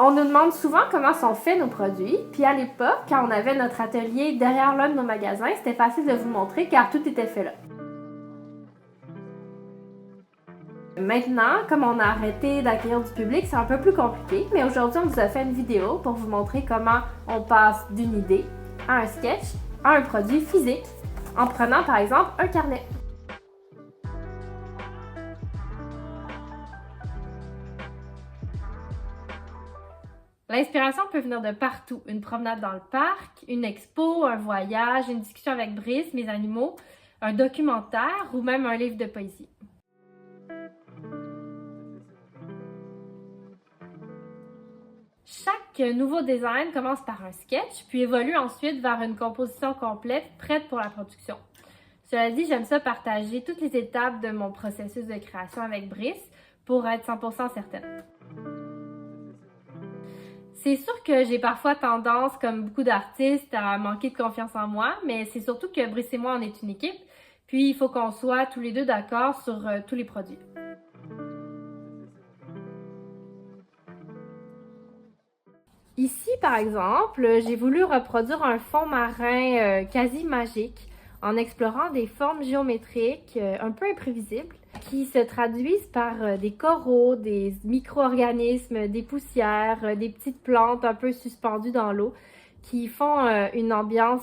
On nous demande souvent comment sont faits nos produits, puis à l'époque, quand on avait notre atelier derrière l'un de nos magasins, c'était facile de vous montrer car tout était fait là. Maintenant, comme on a arrêté d'accueillir du public, c'est un peu plus compliqué, mais aujourd'hui, on vous a fait une vidéo pour vous montrer comment on passe d'une idée à un sketch à un produit physique, en prenant par exemple un carnet. L'inspiration peut venir de partout. Une promenade dans le parc, une expo, un voyage, une discussion avec Brice, mes animaux, un documentaire ou même un livre de poésie. Chaque nouveau design commence par un sketch, puis évolue ensuite vers une composition complète prête pour la production. Cela dit, j'aime ça partager toutes les étapes de mon processus de création avec Brice pour être 100% certaine. C'est sûr que j'ai parfois tendance, comme beaucoup d'artistes, à manquer de confiance en moi, mais c'est surtout que Brice et moi, on est une équipe, puis il faut qu'on soit tous les deux d'accord sur tous les produits. Ici, par exemple, j'ai voulu reproduire un fond marin quasi magique en explorant des formes géométriques un peu imprévisibles qui se traduisent par des coraux, des micro-organismes, des poussières, des petites plantes un peu suspendues dans l'eau qui font une ambiance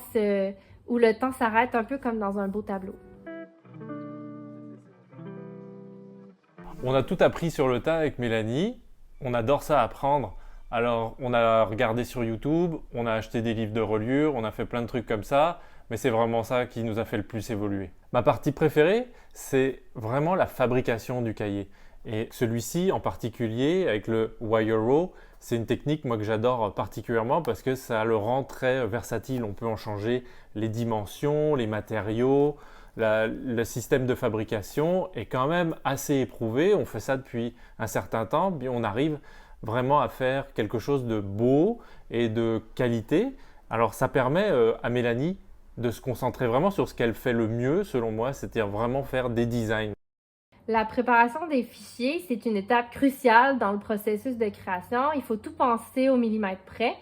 où le temps s'arrête un peu comme dans un beau tableau. On a tout appris sur le tas avec Mélanie. On adore ça apprendre. Alors, on a regardé sur YouTube, on a acheté des livres de reliure, on a fait plein de trucs comme ça, mais c'est vraiment ça qui nous a fait le plus évoluer. Ma partie préférée, c'est vraiment la fabrication du cahier. Et celui-ci en particulier, avec le wire row, c'est une technique moi que j'adore particulièrement parce que ça le rend très versatile. On peut en changer les dimensions, les matériaux. Le système de fabrication est quand même assez éprouvé. On fait ça depuis un certain temps, puis on arrive vraiment à faire quelque chose de beau et de qualité. Alors ça permet à Mélanie de se concentrer vraiment sur ce qu'elle fait le mieux, selon moi, c'est-à-dire vraiment faire des designs. La préparation des fichiers, c'est une étape cruciale dans le processus de création. Il faut tout penser au millimètre près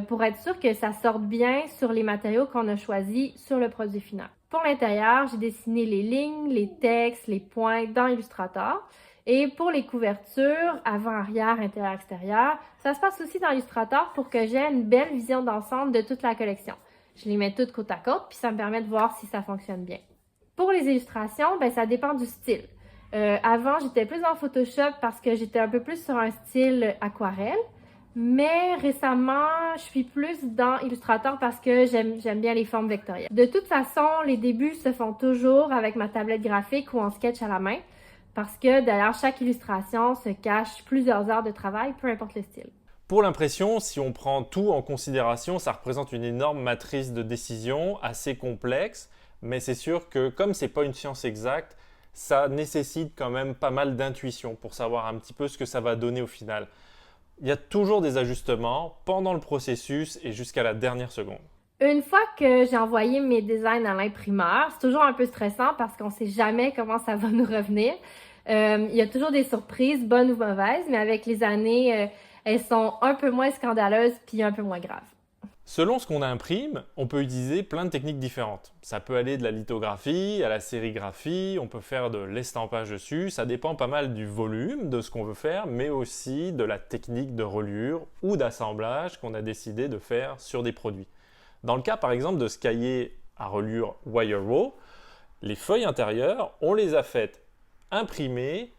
pour être sûr que ça sorte bien sur les matériaux qu'on a choisis sur le produit final. Pour l'intérieur, j'ai dessiné les lignes, les textes, les points dans Illustrator. Et pour les couvertures, avant, arrière, intérieur, extérieur, ça se passe aussi dans Illustrator pour que j'ai une belle vision d'ensemble de toute la collection. Je les mets toutes côte à côte, puis ça me permet de voir si ça fonctionne bien. Pour les illustrations, ça dépend du style. Avant, j'étais plus dans Photoshop parce que j'étais un peu plus sur un style aquarelle. Mais récemment, je suis plus dans Illustrator parce que j'aime bien les formes vectorielles. De toute façon, les débuts se font toujours avec ma tablette graphique ou en sketch à la main parce que derrière chaque illustration se cachent plusieurs heures de travail, peu importe le style. Pour l'impression, si on prend tout en considération, ça représente une énorme matrice de décision assez complexe, mais c'est sûr que comme c'est pas une science exacte, ça nécessite quand même pas mal d'intuition pour savoir un petit peu ce que ça va donner au final. Il y a toujours des ajustements pendant le processus et jusqu'à la dernière seconde. Une fois que j'ai envoyé mes designs à l'imprimeur, c'est toujours un peu stressant parce qu'on ne sait jamais comment ça va nous revenir. Il y a toujours des surprises, bonnes ou mauvaises, mais avec les années, elles sont un peu moins scandaleuses puis un peu moins graves. Selon ce qu'on imprime, on peut utiliser plein de techniques différentes. Ça peut aller de la lithographie à la sérigraphie, on peut faire de l'estampage dessus, ça dépend pas mal du volume de ce qu'on veut faire, mais aussi de la technique de reliure ou d'assemblage qu'on a décidé de faire sur des produits. Dans le cas par exemple de ce cahier à reliure wire row, les feuilles intérieures, on les a faites imprimer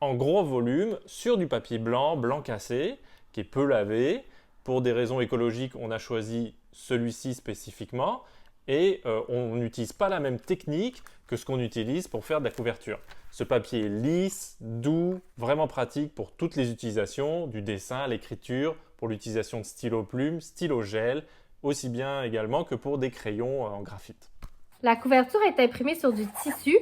en gros volume sur du papier blanc, blanc cassé, qui est peu lavé. Pour des raisons écologiques, on a choisi celui-ci spécifiquement et on n'utilise pas la même technique que ce qu'on utilise pour faire de la couverture. Ce papier est lisse, doux, vraiment pratique pour toutes les utilisations, du dessin, l'écriture, pour l'utilisation de stylo plume, stylo gel, aussi bien également que pour des crayons en graphite. La couverture est imprimée sur du tissu.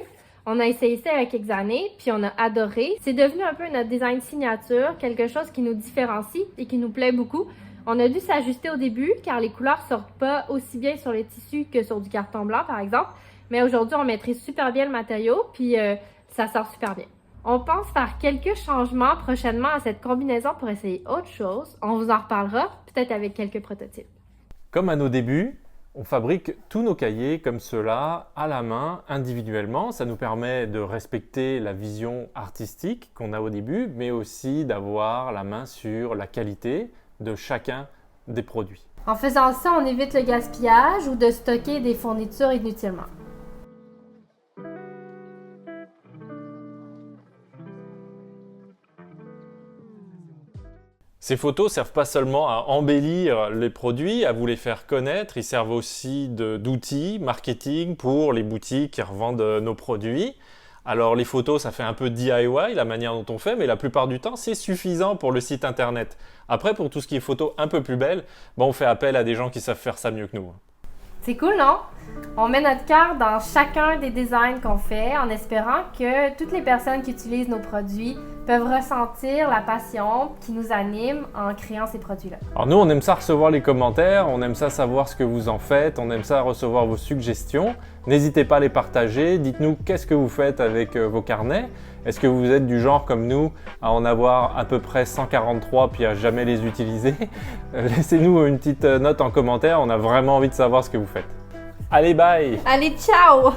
On a essayé ça il y a quelques années, puis on a adoré. C'est devenu un peu notre design signature, quelque chose qui nous différencie et qui nous plaît beaucoup. On a dû s'ajuster au début car les couleurs sortent pas aussi bien sur les tissus que sur du carton blanc par exemple. Mais aujourd'hui, on maîtrise super bien le matériau puis ça sort super bien. On pense faire quelques changements prochainement à cette combinaison pour essayer autre chose. On vous en reparlera, peut-être avec quelques prototypes. Comme à nos débuts, on fabrique tous nos cahiers comme cela à la main, individuellement. Ça nous permet de respecter la vision artistique qu'on a au début, mais aussi d'avoir la main sur la qualité de chacun des produits. En faisant ça, on évite le gaspillage ou de stocker des fournitures inutilement. Ces photos servent pas seulement à embellir les produits, à vous les faire connaître, ils servent aussi d'outils marketing pour les boutiques qui revendent nos produits. Alors les photos, ça fait un peu DIY, la manière dont on fait, mais la plupart du temps, c'est suffisant pour le site internet. Après, pour tout ce qui est photos un peu plus belles, on fait appel à des gens qui savent faire ça mieux que nous. C'est cool, non? On met notre cœur dans chacun des designs qu'on fait en espérant que toutes les personnes qui utilisent nos produits peuvent ressentir la passion qui nous anime en créant ces produits-là. Alors nous, on aime ça recevoir les commentaires, on aime ça savoir ce que vous en faites, on aime ça recevoir vos suggestions. N'hésitez pas à les partager, dites-nous qu'est-ce que vous faites avec vos carnets. Est-ce que vous êtes du genre comme nous à en avoir à peu près 143 puis à jamais les utiliser? Laissez-nous une petite note en commentaire, on a vraiment envie de savoir ce que vous faites. Allez, bye! Allez, ciao!